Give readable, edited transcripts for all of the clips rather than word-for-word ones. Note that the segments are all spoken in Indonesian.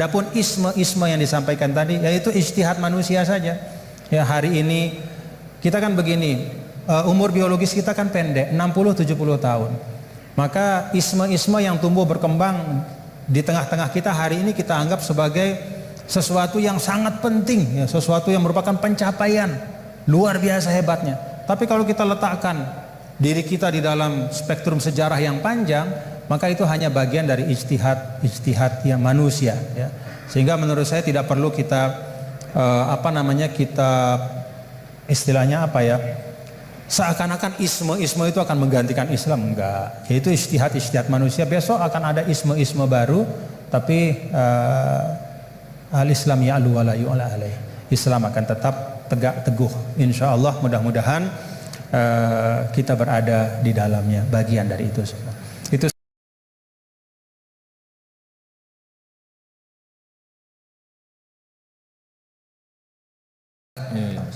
Adapun isme-isme yang disampaikan tadi, yaitu ijtihad manusia saja. Ya, hari ini kita kan begini, umur biologis kita kan pendek, 60-70 tahun. Maka isme-isme yang tumbuh berkembang di tengah-tengah kita hari ini kita anggap sebagai sesuatu yang sangat penting, ya, sesuatu yang merupakan pencapaian luar biasa hebatnya. Tapi kalau kita letakkan diri kita di dalam spektrum sejarah yang panjang, maka itu hanya bagian dari ijtihad yang manusia, ya. Sehingga menurut saya tidak perlu kita kita istilahnya apa ya, seakan-akan isme itu akan menggantikan Islam. Enggak, yaitu ijtihad manusia. Besok akan ada isme baru, tapi al-Islam ya'lu wa la yu'la alaih. Islam akan tetap tegak teguh, insya Allah. Mudah-mudahan kita berada di dalamnya, bagian dari itu semua. Itu.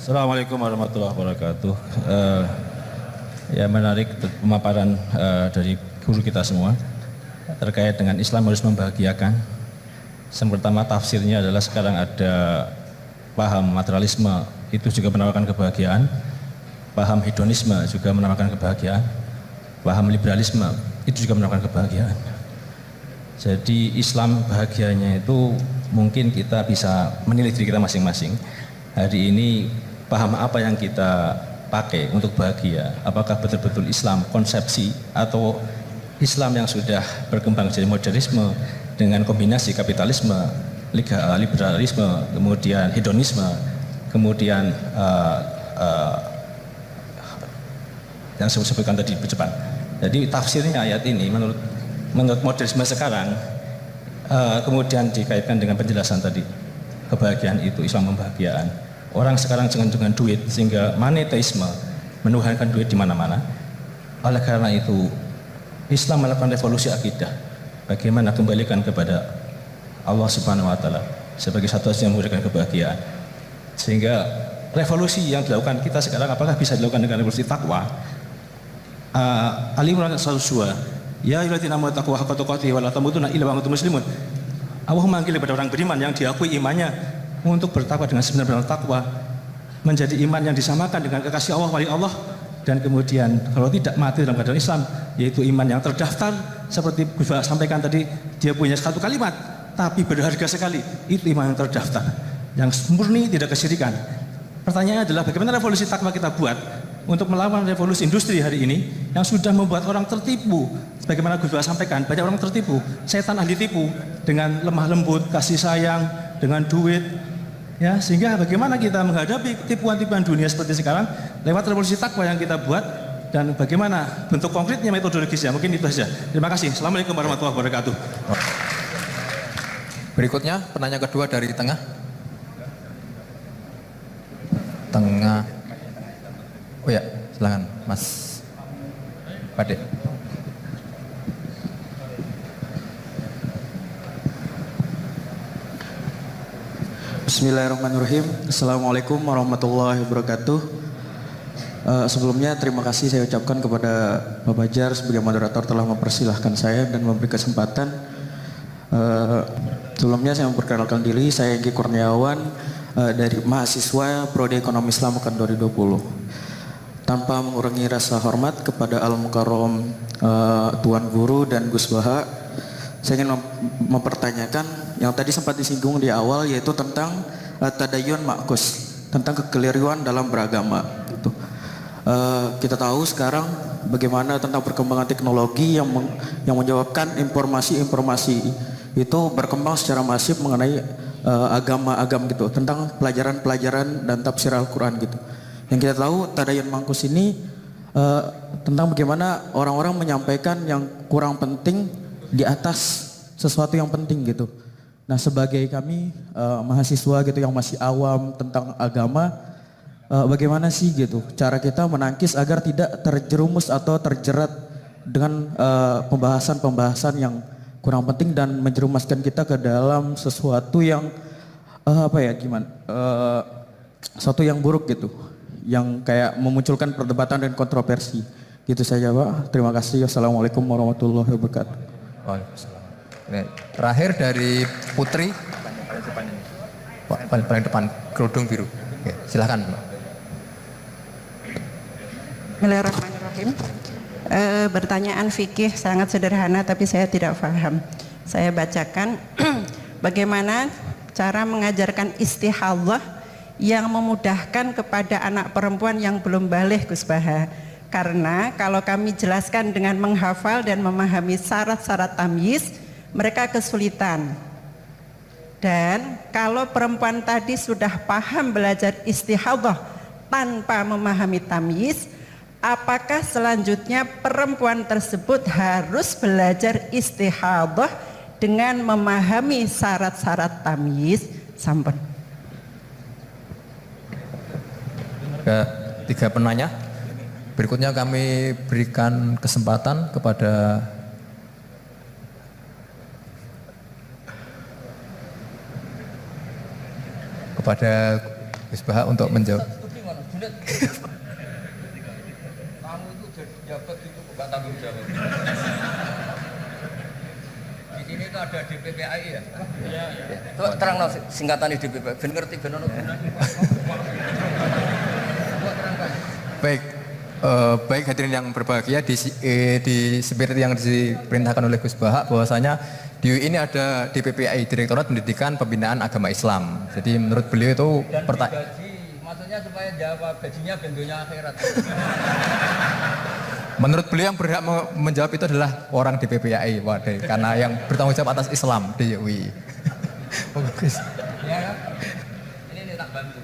Assalamualaikum warahmatullahi wabarakatuh. Ya, menarik pemaparan dari guru kita semua terkait dengan Islam harus membahagiakan. Yang pertama, tafsirnya adalah sekarang ada paham materialisme, itu juga menawarkan kebahagiaan. Paham hedonisme juga menawarkan kebahagiaan. Paham liberalisme itu juga menawarkan kebahagiaan. Jadi Islam bahagianya itu mungkin kita bisa menilai diri kita masing-masing. Hari ini paham apa yang kita pakai untuk bahagia? Apakah betul-betul Islam konsepsi atau Islam yang sudah berkembang jadi modernisme dengan kombinasi kapitalisme, liberalisme, kemudian hedonisme, kemudian yang saya sebutkan tadi bercepat. Jadi tafsirnya ayat ini menurut modernisme sekarang, kemudian dikaitkan dengan penjelasan tadi, kebahagiaan itu Islam membahagiaan. Orang sekarang dengan duit, sehingga monetisme menuhankan duit di mana-mana. Oleh karena itu Islam melakukan revolusi akidah. Bagaimana kembalikan kepada Allah Subhanahu wa taala sebagai satu-satunya yang memberikan kebahagiaan. Sehingga revolusi yang dilakukan kita sekarang apakah bisa dilakukan dengan revolusi takwa? Ali Imran 102. Ya ayyuhalladzina amanu taqullaha haqqa tuqatih wa la tamutunna illa wa antum muslimun. Allah memanggil kepada orang beriman yang diakui imannya untuk bertakwa dengan sebenar-benar takwa, menjadi iman yang disamakan dengan kekasih Allah, wali Allah, dan kemudian kalau tidak mati dalam keadaan Islam, yaitu iman yang terdaftar. Seperti Gus sampaikan tadi, dia punya satu kalimat tapi berharga sekali, itu iman yang terdaftar, yang murni, tidak kesyirikan. Pertanyaannya adalah bagaimana revolusi takwa kita buat untuk melawan revolusi industri hari ini yang sudah membuat orang tertipu. Sebagaimana Gus sampaikan, banyak orang tertipu, setan ahli tipu dengan lemah lembut, kasih sayang, dengan duit, ya. Sehingga bagaimana kita menghadapi tipuan-tipuan dunia seperti sekarang lewat revolusi takwa yang kita buat, dan bagaimana bentuk konkretnya, metodologisnya. Mungkin itu saja. Terima kasih. Assalamualaikum warahmatullahi wabarakatuh. Berikutnya penanya kedua dari tengah. Oh ya, silakan Mas Pade. Bismillahirrahmanirrahim. Assalamualaikum warahmatullahi wabarakatuh. Sebelumnya terima kasih saya ucapkan kepada Pak Bajar sebagai moderator telah mempersilahkan saya dan memberi kesempatan. Sebelumnya saya memperkenalkan diri, saya Engki Kurniawan dari mahasiswa Prodi Ekonomi Islam Angkatan 2020. Tanpa mengurangi rasa hormat kepada Al-Mukarram Tuan Guru dan Gus Baha, saya ingin mempertanyakan yang tadi sempat disinggung di awal, yaitu tentang tadayun ma'kus, tentang kekeliruan dalam beragama. Gitu. Kita tahu sekarang bagaimana tentang perkembangan teknologi yang menyebabkan informasi-informasi itu berkembang secara masif mengenai agama-agama gitu, tentang pelajaran-pelajaran dan tafsir Al-Quran gitu. Yang kita tahu tadayun ma'kus ini tentang bagaimana orang-orang menyampaikan yang kurang penting di atas sesuatu yang penting gitu. Nah, sebagai kami mahasiswa gitu yang masih awam tentang agama, bagaimana sih gitu cara kita menangkis agar tidak terjerumus atau terjerat dengan pembahasan-pembahasan yang kurang penting dan menjerumuskan kita ke dalam sesuatu yang sesuatu yang buruk gitu, yang kayak memunculkan perdebatan dan kontroversi. Gitu saja Pak. Terima kasih. Wassalamualaikum warahmatullahi wabarakatuh. Waalaikumsalam. Terakhir dari Putri. Pak, paling depan kerudung biru. Oke, silakan, Pak. Bismillahirrahmanirrahim. Bertanyaan fikih sangat sederhana tapi saya tidak paham. Saya bacakan bagaimana cara mengajarkan istihadah yang memudahkan kepada anak perempuan yang belum baligh, Gus Baha. Karena kalau kami jelaskan dengan menghafal dan memahami syarat-syarat tamyiz, mereka kesulitan. Dan kalau perempuan tadi sudah paham belajar istihadah tanpa memahami tamyiz, apakah selanjutnya perempuan tersebut harus belajar istihadah dengan memahami syarat-syarat tamyiz? Sampun. Tiga penanya. Berikutnya kami berikan kesempatan kepada Gus Baha untuk menjawab. Kamu itu jadi jabat itu bukan tanggung jawab. Di sini itu ada DPPAI ya? Iya. Coba terang singkatan di DPPAI. Ben ngerti ben ono gunane. Baik hadirin yang berbahagia, di spirit yang diperintahkan oleh Gus Baha bahwasanya di UI ini ada DPPAI, Direktorat Pendidikan Pembinaan Agama Islam. Jadi menurut beliau itu gaji, maksudnya supaya jawab gajinya bentuknya akhirat. Menurut beliau yang berhak menjawab itu adalah orang DPPAI, waduh, karena yang bertanggung jawab atas Islam di UI. Bagus. Ya kan? Ini tak bantu.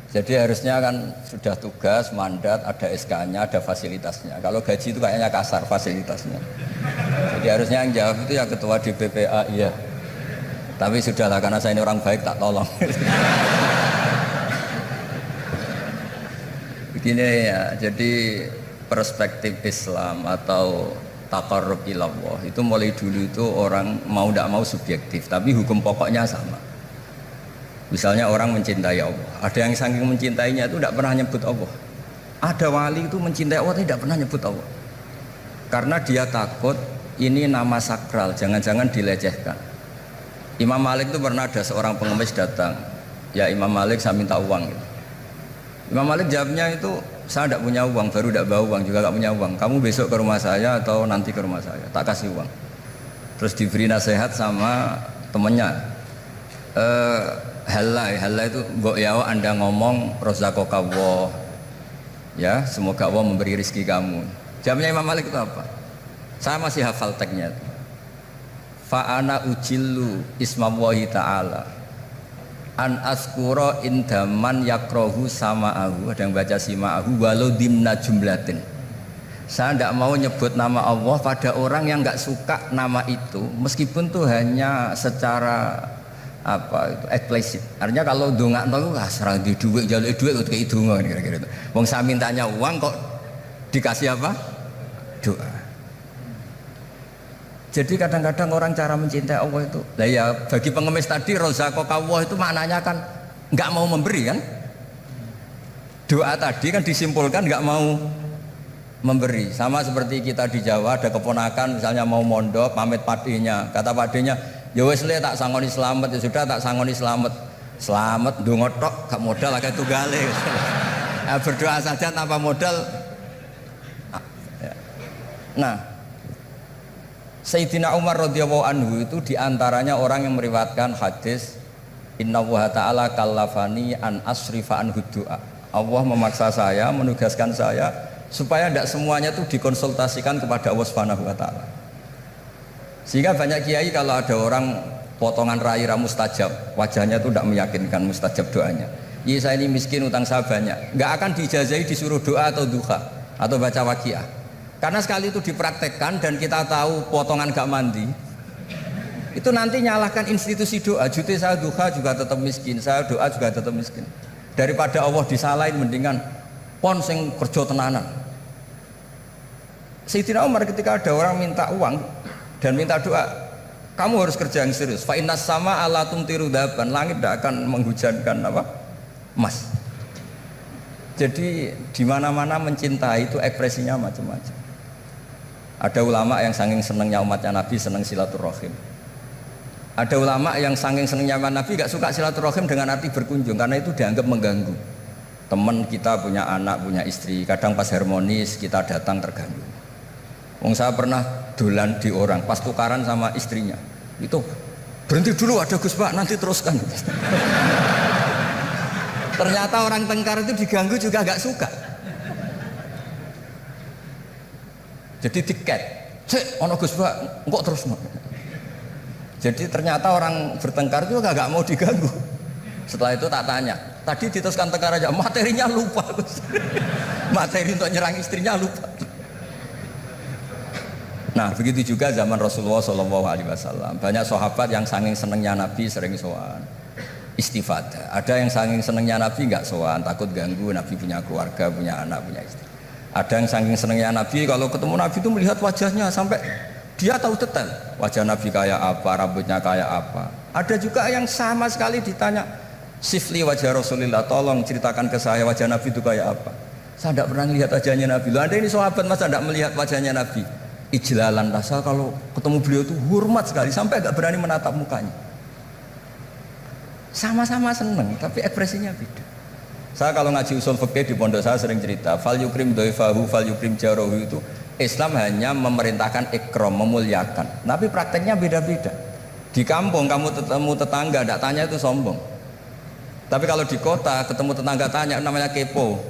Jadi harusnya kan sudah tugas, mandat, ada SK-nya, ada fasilitasnya. Kalau gaji itu kayaknya kasar fasilitasnya. Jadi harusnya yang jawab itu ya ketua DPPA, iya. Tapi sudahlah karena saya ini orang baik tak tolong. Begini ya, jadi perspektif Islam atau taqarrub ilallah itu mulai dulu itu orang mau tidak mau subjektif, tapi hukum pokoknya sama. Misalnya orang mencintai Allah, ada yang saking mencintainya itu tidak pernah nyebut Allah. Ada wali itu mencintai Allah tidak pernah nyebut Allah, karena dia takut ini nama sakral, jangan-jangan dilecehkan. Imam Malik itu pernah ada seorang pengemis datang, ya Imam Malik saya minta uang. Gitu. Imam Malik jawabnya itu, saya tidak punya uang, baru tidak bawa uang, juga tidak punya uang. Kamu besok ke rumah saya atau nanti ke rumah saya, tak kasih uang. Terus diberi nasihat sama temennya. Halal itu mbok ya Anda ngomong rozaqakallah. Ya, semoga Allah memberi rezeki kamu. Jawabnya Imam Malik itu apa? Saya masih hafal teksnya. Fa ana ujillu ismallahi ta'ala an askura indaman yakrohu sama'ahu. Ada yang baca sima'ahu walau dimna jumlatin. Saya tidak mau nyebut nama Allah pada orang yang nggak suka nama itu, meskipun tuh hanya secara apa itu eksplisit. Artinya kalau ndongakno serang di duit, jaluk duit kok kayak donga kira-kira itu. Wong saya mintanya uang kok dikasih apa? Doa. Jadi kadang-kadang orang cara mencintai Allah itu, lah ya bagi pengemis tadi rozaqakallah itu maknanya kan nggak mau memberi kan? Doa tadi kan disimpulkan nggak mau memberi. Sama seperti kita di Jawa ada keponakan misalnya mau mondok pamit padenya, kata padenya, ya wis le tak sangoni slamet, ya sudah tak sangoni slamet. Slamet ndonga tok gak modal akeh tunggale. Nah, berdoa saja tanpa modal. Nah, Sayyidina Umar radhiyallahu anhu itu diantaranya orang yang meriwayatkan hadis Innallaha ta'ala kallafani an asrifa anhu du'a. Allah memaksa saya, menugaskan saya supaya tidak semuanya itu dikonsultasikan kepada Allah Subhanahu wa taala. Sehingga banyak kiai kalau ada orang potongan rai mustajab, wajahnya itu tidak meyakinkan mustajab doanya. Iya saya ini miskin, utang saya banyak, nggak akan diijazahi disuruh doa atau duha atau baca waqiah. Karena sekali itu dipraktekkan dan kita tahu potongan gak mandi, itu nanti nyalahkan institusi doa. Jute saya duha juga tetap miskin, saya doa juga tetap miskin. Daripada Allah disalahin mendingan pon sing kerja tenanan. Sayyidina Umar ketika ada orang minta uang dan minta doa, kamu harus kerja yang serius. Fa innas sama ala tumtiru daban, langit tidak akan menghujankan apa? Emas. Jadi di mana-mana mencintai itu ekspresinya macam-macam. Ada ulama yang saking senengnya umatnya Nabi seneng silaturahim. Ada ulama yang saking senengnya umat Nabi gak suka silaturahim dengan arti berkunjung karena itu dianggap mengganggu. Teman kita punya anak, punya istri, kadang pas harmonis kita datang terganggu. Wong saya pernah dolan di orang, pas tukaran sama istrinya, itu berhenti dulu ada Gus Pak, nanti teruskan. Ternyata orang tengkar itu diganggu juga agak suka. Jadi tiket, cek, ono Gus Pak, kok terus no. Jadi ternyata orang bertengkar itu agak mau diganggu. Setelah itu tak tanya, tadi diteruskan tengkar aja, materinya lupa Gus. Materi untuk nyerang istrinya lupa. Nah begitu juga zaman Rasulullah SAW. Banyak sahabat yang saking senengnya Nabi sering sowan istifadah. Ada yang saking senengnya Nabi nggak sowan, takut ganggu. Nabi punya keluarga, punya anak, punya istri. Ada yang saking senengnya Nabi, kalau ketemu Nabi itu melihat wajahnya sampai dia tahu detail wajah Nabi kayak apa, rambutnya kayak apa. Ada juga yang sama sekali ditanya, sifli wajah Rasulullah, tolong ceritakan ke saya wajah Nabi itu kayak apa. Saya tidak pernah melihat wajahnya Nabi. Loh, Anda ini sahabat masa tidak melihat wajahnya Nabi? Ijlalan rasa kalau ketemu beliau itu hormat sekali sampai agak berani menatap mukanya. Sama-sama seneng tapi ekspresinya beda. Saya kalau ngaji usul fikih di pondok saya sering cerita fal yukrim dhaifahu fal yukrim jarahu, itu Islam hanya memerintahkan ikram, memuliakan, tapi prakteknya beda-beda. Di kampung kamu ketemu tetangga tidak tanya itu sombong, tapi kalau di kota ketemu tetangga tanya namanya kepo.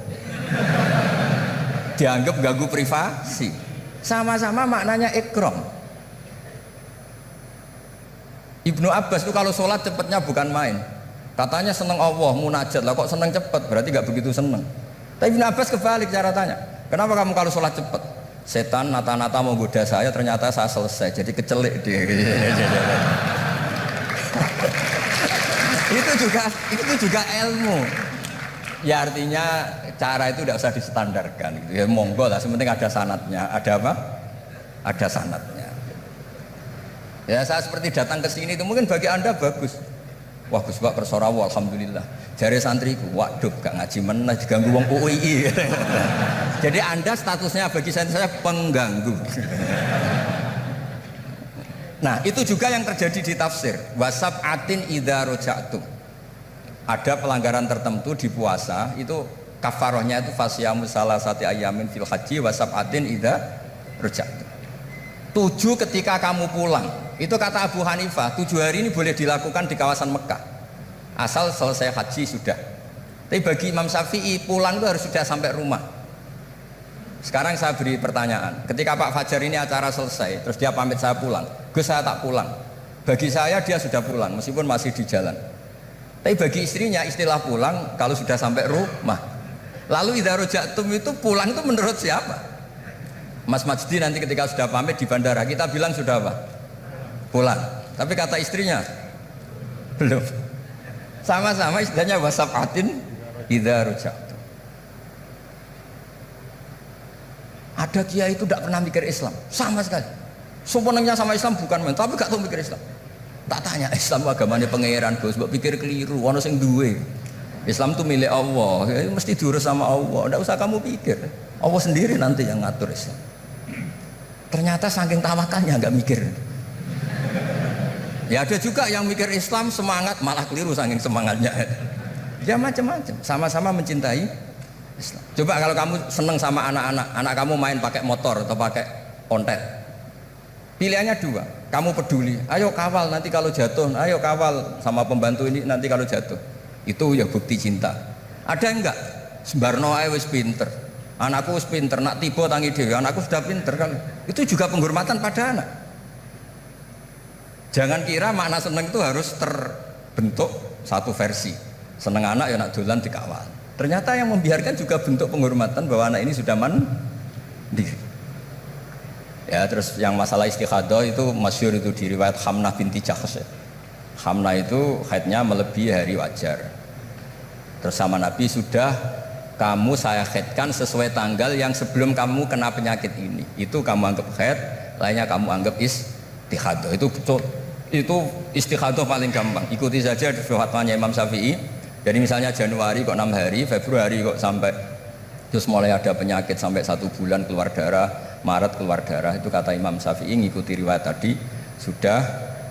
Dianggap ganggu privasi. Sama-sama maknanya ikram. Ibnu Abbas itu kalau sholat cepatnya bukan main. Katanya seneng Allah, munajat lah, kok seneng cepat, berarti gak begitu seneng. Tapi Ibnu Abbas kebalik cara tanya, kenapa kamu kalau sholat cepat? Setan nata-nata mau goda saya, ternyata saya selesai, jadi kecelik dia. itu juga ilmu. Ya artinya cara itu tidak usah distandarkan gitu. Ya monggo lah, sepenting ada sanadnya. Ada apa? Ada sanadnya. Ya saya seperti datang ke sini itu mungkin bagi Anda bagus. Wah Gus Pak kersorawo alhamdulillah. Jari santriku, waduh gak ngaji meneh diganggu wong UII. Jadi Anda statusnya bagi saya pengganggu. Nah, itu juga yang terjadi di tafsir. Wasab'atin idza raja'tum. Ada pelanggaran tertentu di puasa, itu kafarohnya itu fasyamu salasati ayamin fil haji wasab'atin idza raja'tum. 7 ketika kamu pulang. Itu kata Abu Hanifah, 7 hari ini boleh dilakukan di kawasan Mekah asal selesai haji sudah. Tapi bagi Imam Syafi'i pulang itu harus sudah sampai rumah. Sekarang saya beri pertanyaan, ketika Pak Fajar ini acara selesai terus dia pamit saya pulang, Gus saya tak pulang. Bagi saya dia sudah pulang meskipun masih di jalan. Tapi bagi istrinya istilah pulang kalau sudah sampai rumah. Lalu idza raja'tum itu pulang itu menurut siapa? Mas Majdi nanti ketika sudah pamit di bandara kita bilang sudah apa? Pulang. Tapi kata istrinya belum. Sama-sama istilahnya wasab'atin idza raja'tum. Ada kiai itu tidak pernah mikir Islam sama sekali. Sebenarnya sama Islam bukan main, tapi gak tahu mikir Islam. Tak tanya Islam agamanya pangeran Gus, mbok pikir keliru, ono sing duwe. Islam itu milik Allah, ya, mesti diurus sama Allah. Tidak usah kamu pikir. Allah sendiri nanti yang ngatur Islam. Ternyata saking tawakalnya nggak mikir. Ya ada juga yang mikir Islam semangat malah keliru saking semangatnya. Ya macam-macam. Sama-sama mencintai Islam. Coba kalau kamu seneng sama anak-anak, anak kamu main pakai motor atau pakai ontel. Pilihannya 2. Kamu peduli, ayo kawal nanti kalau jatuh, ayo kawal sama pembantu ini nanti kalau jatuh. Itu ya bukti cinta. Ada enggak? Sembarno ae wis pinter. Anakku wis pinter, nak tiba tangi dhewe, anakku sudah pinter kan. Itu juga penghormatan pada anak. Jangan kira makna seneng itu harus terbentuk satu versi. Seneng anak ya nak dolan dikawal. Ternyata yang membiarkan juga bentuk penghormatan bahwa anak ini sudah mandiri. Ya terus yang masalah istikhadah itu masyhur itu di riwayat Hamnah binti Jahsh ya. Hamnah itu haidnya melebihi hari wajar. Terus sama Nabi sudah kamu saya haidkan sesuai tanggal yang sebelum kamu kena penyakit ini. Itu kamu anggap haid, lainnya kamu anggap istikhadah. Itu istikhadah paling gampang. Ikuti saja fatwanya Imam Syafi'i. Jadi misalnya Januari kok 6 hari, Februari kok sampai Terus mulai ada penyakit sampai 1 bulan keluar darah, Maret keluar darah, itu kata Imam Syafi'i ngikuti riwayat tadi, sudah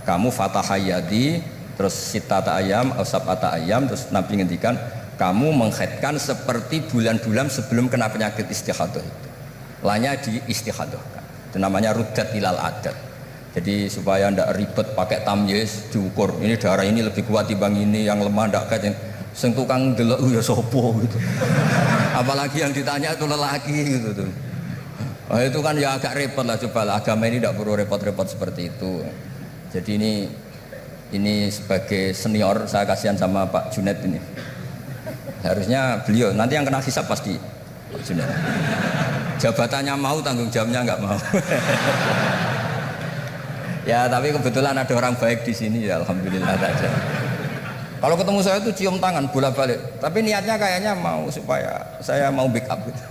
kamu fatahayati, terus sitata ayam, sab'ata ayam, terus Nabi ngendikan kamu menghaidkan seperti bulan-bulan sebelum kena penyakit istihadah itu. Lanya di istihadahkan. Itu namanya ruddat ilal adat. Jadi supaya ndak ribet pakai tamyiz diukur. Ini darah ini lebih kuat dibanding ini, yang lemah ndak kayak sing tukang delok ya sopo gitu. Apalagi yang ditanya itu lelaki gitu tuh. Oh, itu kan ya agak repot lah, coba lah, agama ini tidak perlu repot-repot seperti itu. Jadi ini sebagai senior saya kasihan sama Pak Junaid ini. Harusnya beliau nanti yang kena hisab pasti Pak Junaid. Jabatannya mau, tanggung jawabnya nggak mau. Ya tapi kebetulan ada orang baik di sini ya, alhamdulillah saja. Kalau ketemu saya itu cium tangan bolak-balik, tapi niatnya kayaknya mau supaya saya mau backup gitu.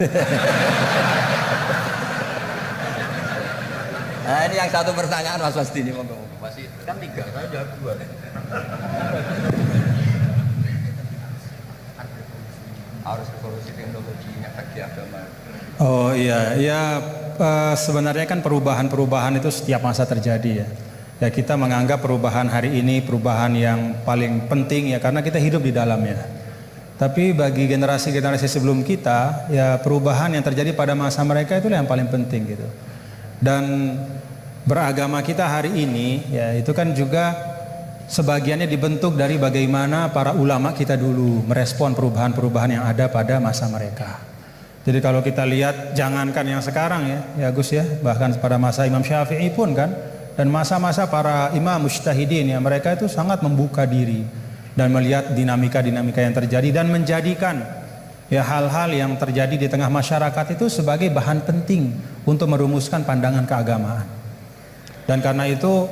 Nah ini yang satu pertanyaan Mas Wasdi ini masih kan 3, saya jawab 2. Harus revolusi teknologi efek di agama. Oh iya, ya sebenarnya kan perubahan-perubahan itu setiap masa terjadi ya. Ya kita menganggap perubahan hari ini perubahan yang paling penting ya karena kita hidup di dalamnya. Tapi bagi generasi-generasi sebelum kita ya perubahan yang terjadi pada masa mereka itu yang paling penting gitu. Dan beragama kita hari ini ya itu kan juga sebagiannya dibentuk dari bagaimana para ulama kita dulu merespon perubahan-perubahan yang ada pada masa mereka. Jadi kalau kita lihat jangankan yang sekarang ya Gus ya, bahkan pada masa Imam Syafi'i pun kan, dan masa-masa para imam mujtahidin ya mereka itu sangat membuka diri dan melihat dinamika-dinamika yang terjadi dan menjadikan ya hal-hal yang terjadi di tengah masyarakat itu sebagai bahan penting untuk merumuskan pandangan keagamaan. Dan karena itu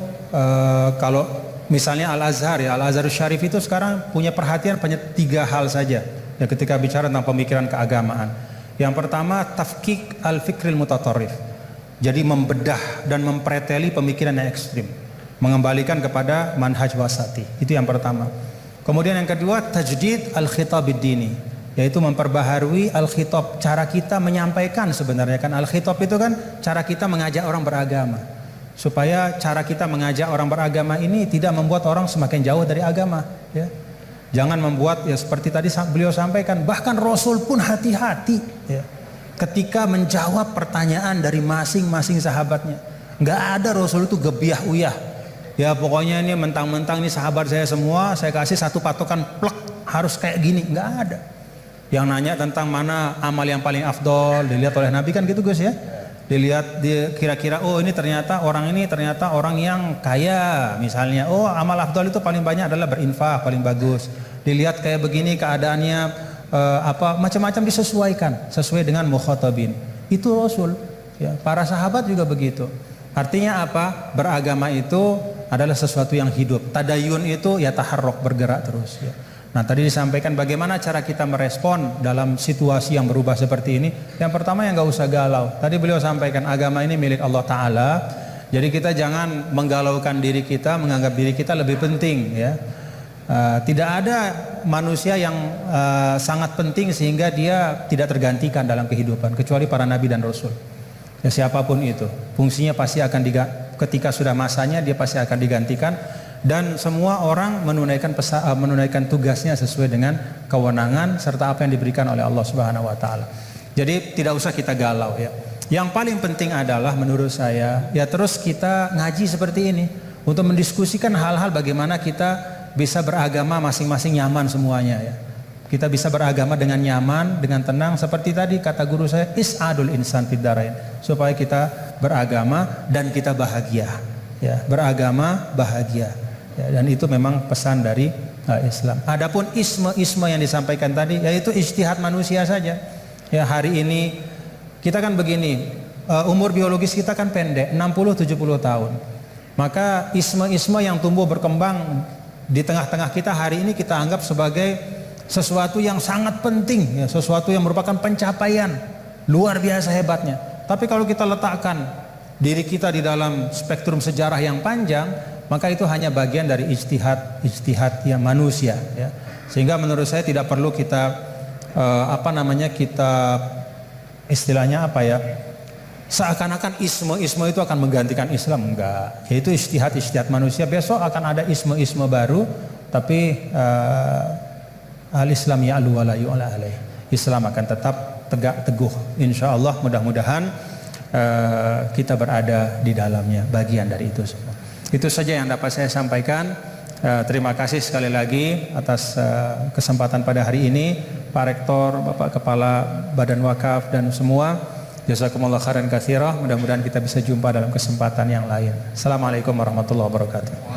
kalau misalnya Al-Azhar ya, Al-Azhar Syarif itu sekarang punya perhatian pada 3 hal saja ya ketika bicara tentang pemikiran keagamaan. Yang pertama tafkik al-fikril mutatarrif. Jadi membedah dan mempreteli pemikiran yang ekstrim, mengembalikan kepada manhaj wasati. Itu yang pertama. Kemudian yang kedua tajdid al-khitabid dini, yaitu memperbaharui al-khitab, cara kita menyampaikan sebenarnya kan al-khitab itu kan cara kita mengajak orang beragama. Supaya cara kita mengajak orang beragama ini tidak membuat orang semakin jauh dari agama ya. Jangan membuat ya seperti tadi beliau sampaikan, bahkan Rasul pun hati-hati ya, ketika menjawab pertanyaan dari masing-masing sahabatnya. Nggak ada Rasul itu gebiah uyah. Ya pokoknya ini mentang-mentang ini sahabat saya semua, saya kasih satu patokan plek harus kayak gini, nggak ada. Yang nanya tentang mana amal yang paling afdol dilihat oleh Nabi kan gitu Gus ya. Dilihat kira-kira oh ini ternyata orang yang kaya misalnya, oh amal afdal itu paling banyak adalah berinfak, paling bagus. Dilihat kayak begini keadaannya macam-macam disesuaikan sesuai dengan mukhatabin. Itu Rasul ya, para sahabat juga begitu. Artinya apa? Beragama itu adalah sesuatu yang hidup. Tadayun itu ya taharruk, bergerak terus ya. Nah tadi disampaikan bagaimana cara kita merespon dalam situasi yang berubah seperti ini. Yang pertama yang nggak usah galau. Tadi beliau sampaikan agama ini milik Allah Ta'ala. Jadi kita jangan menggalaukan diri kita, menganggap diri kita lebih penting ya. Tidak ada manusia yang sangat penting sehingga dia tidak tergantikan dalam kehidupan kecuali para nabi dan rasul. Ya siapapun itu, fungsinya pasti akan ketika sudah masanya dia pasti akan digantikan. Dan semua orang menunaikan tugasnya sesuai dengan kewenangan serta apa yang diberikan oleh Allah Subhanahu wa taala. Jadi tidak usah kita galau ya. Yang paling penting adalah menurut saya ya terus kita ngaji seperti ini untuk mendiskusikan hal-hal bagaimana kita bisa beragama masing-masing nyaman semuanya ya. Kita bisa beragama dengan nyaman, dengan tenang seperti tadi kata guru saya is'adul insan fid darain, supaya kita beragama dan kita bahagia ya, beragama bahagia. Ya, dan itu memang pesan dari Islam. Adapun isme yang disampaikan tadi yaitu ijtihad manusia saja. Ya hari ini kita kan begini, umur biologis kita kan pendek, 60-70 tahun. Maka isme yang tumbuh berkembang di tengah-tengah kita hari ini kita anggap sebagai sesuatu yang sangat penting, ya, sesuatu yang merupakan pencapaian luar biasa hebatnya. Tapi kalau kita letakkan diri kita di dalam spektrum sejarah yang panjang, maka itu hanya bagian dari ijtihad yang manusia ya. Sehingga menurut saya tidak perlu kita kita istilahnya apa ya, seakan-akan isme itu akan menggantikan Islam. Enggak, yaitu ijtihad manusia. Besok akan ada isme baru, tapi al-Islam ya'lu wa la yu'la alaih. Islam akan tetap tegak teguh, insya Allah. Mudah-mudahan kita berada di dalamnya, bagian dari itu semua. Itu saja yang dapat saya sampaikan. Terima kasih sekali lagi atas kesempatan pada hari ini, Pak Rektor, Bapak Kepala Badan Wakaf dan semua. Jazakumullah khairan katsirah. Mudah-mudahan kita bisa jumpa dalam kesempatan yang lain. Assalamualaikum warahmatullahi wabarakatuh.